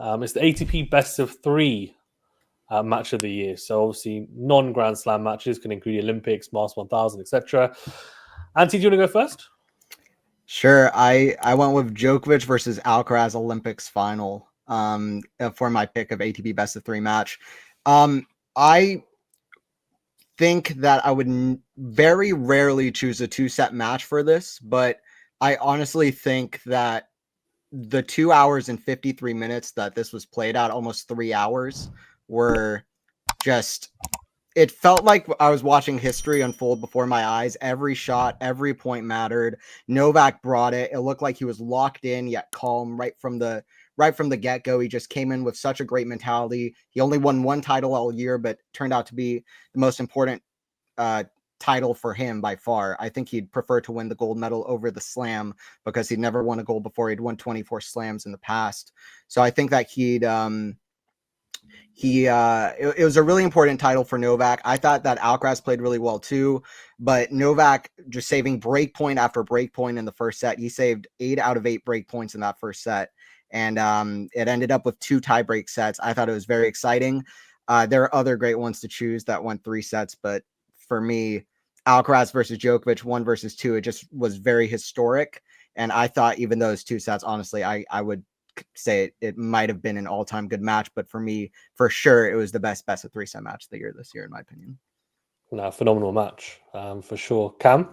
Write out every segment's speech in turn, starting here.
It's the ATP Best of 3 match of the year. So obviously non-Grand Slam matches can include the Olympics, Masters 1000, etc. Antti, do you want to go first? Sure. I went with Djokovic versus Alcaraz Olympics final for my pick of ATP Best of 3 match. I think that I would very rarely choose a 2-set match for this, but I honestly think that the 2 hours and 53 minutes that this was played at, almost 3 hours, were just, it felt like I was watching history unfold before my eyes. Every shot, every point mattered. Novak brought it. It looked like he was locked in yet calm right from the get-go. He just came in with such a great mentality. He only won one title all year, but turned out to be the most important title for him by far. I think he'd prefer to win the gold medal over the slam because he'd never won a gold before. He'd won 24 slams in the past. So I think that it was a really important title for Novak. I thought that Alcaraz played really well too, but Novak just saving break point after break point in the first set. He saved 8 out of 8 break points in that first set. And it ended up with 2 tie-break sets. I thought it was very exciting. There are other great ones to choose that won 3 sets, but for me, Alcaraz versus Djokovic, 1 versus 2, it just was very historic. And I thought even those 2 sets, honestly, I would say it might have been an all-time good match, but for me, for sure, it was the best of 3 set match of the year this year, in my opinion. No, phenomenal match, for sure. Cam?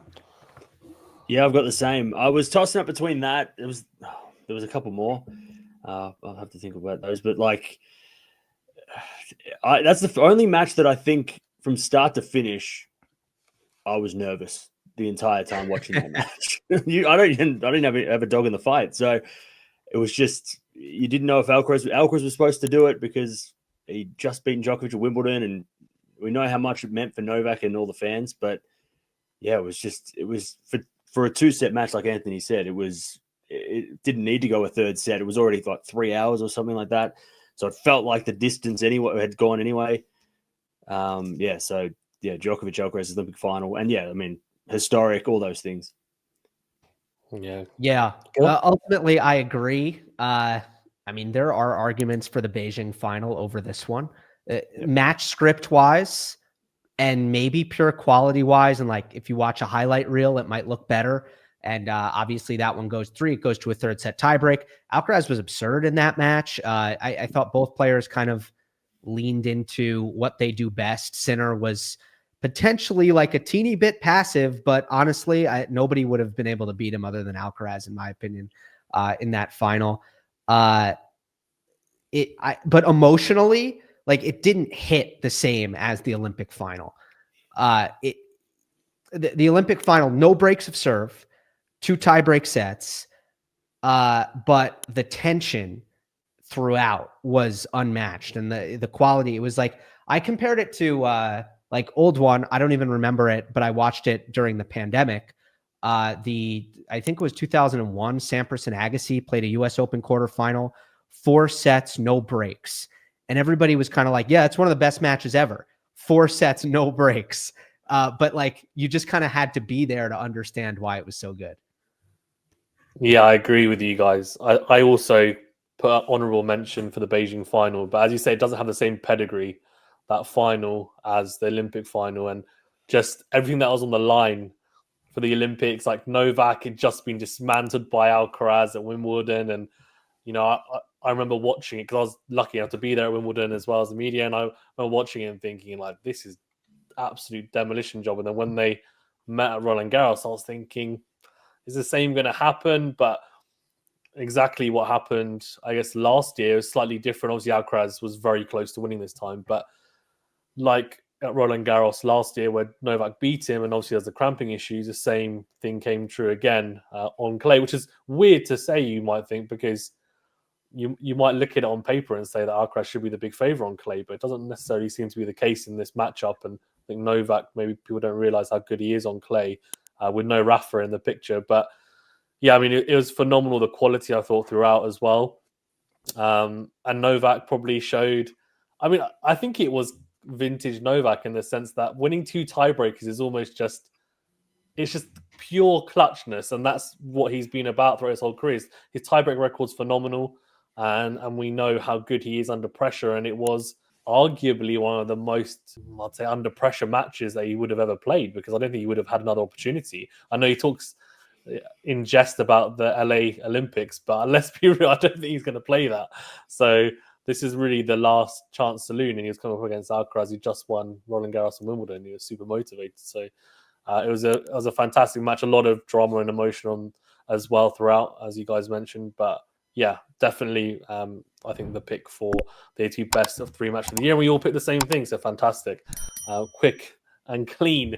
Yeah, I've got the same. I was tossing up between that. There was a couple more. I'll have to think about those, but that's the only match that I think from start to finish, I was nervous the entire time watching that match. I didn't have a dog in the fight, so it was just, you didn't know if Alcaraz was supposed to do it because he'd just beaten Djokovic at Wimbledon, and we know how much it meant for Novak and all the fans. But yeah, it was for a 2-set match, like Anthony said, it didn't need to go a third set. It was already like 3 hours or something like that. So it felt like the distance anyway had gone anyway. Djokovic Alcaraz Olympic final, and yeah, I mean, historic, all those things. Yeah. Ultimately, I agree. I mean, there are arguments for the Beijing final over this one, match script wise, and maybe pure quality wise. And if you watch a highlight reel, it might look better. And obviously, that one goes 3. It goes to a third set tiebreak. Alcaraz was absurd in that match. I thought both players kind of leaned into what they do best. Sinner was potentially a teeny bit passive, but honestly, nobody would have been able to beat him other than Alcaraz, in my opinion, in that final. But emotionally, it didn't hit the same as the Olympic final. The Olympic final, no breaks of serve, 2 tiebreak sets, but the tension throughout was unmatched, and the quality, it was I compared it to old one. I don't even remember it, but I watched it during the pandemic. I think it was 2001. Sampras and Agassi played a U.S. Open quarterfinal, 4 sets, no breaks, and everybody was kind of yeah, it's one of the best matches ever. 4 sets, no breaks. But you just kind of had to be there to understand why it was so good. Yeah, I agree with you guys. I also put an honorable mention for the Beijing final, but as you say, it doesn't have the same pedigree, that final, as the Olympic final, and just everything that was on the line for the Olympics. Novak had just been dismantled by Alcaraz at Wimbledon, and I remember watching it because I was lucky enough to be there at Wimbledon as well as the media, and I remember watching it and thinking this is absolute demolition job. And then when they met at Roland Garros, I was thinking, is the same going to happen? But exactly what happened, I guess, last year was slightly different. Obviously, Alcaraz was very close to winning this time, but at Roland Garros last year, where Novak beat him, and obviously there's the cramping issues, the same thing came true again on clay, which is weird to say, you might think, because you might look at it on paper and say that Alcaraz should be the big favourite on clay, but it doesn't necessarily seem to be the case in this matchup. And I think Novak, maybe people don't realise how good he is on clay with no Rafa in the picture. But yeah, I mean, it was phenomenal, the quality, I thought, throughout as well. And Novak probably showed, I think it was vintage Novak in the sense that winning 2 tiebreakers is almost just, it's just pure clutchness, and that's what he's been about throughout his whole career. His tiebreak record's phenomenal. and we know how good he is under pressure. And it was arguably one of the most, I'd say, under pressure matches that he would have ever played, because I don't think he would have had another opportunity. I know he talks in jest about the LA Olympics, but let's be real, I don't think he's going to play that. So this is really the last chance saloon, and he was coming up against Alcaraz, who just won Roland Garros and Wimbledon. He was super motivated. So it was a fantastic match, a lot of drama and emotion on as well throughout, as you guys mentioned. But yeah, definitely, I think the pick for the ATP best of 3 match of the year. We all picked the same thing, so fantastic, quick and clean.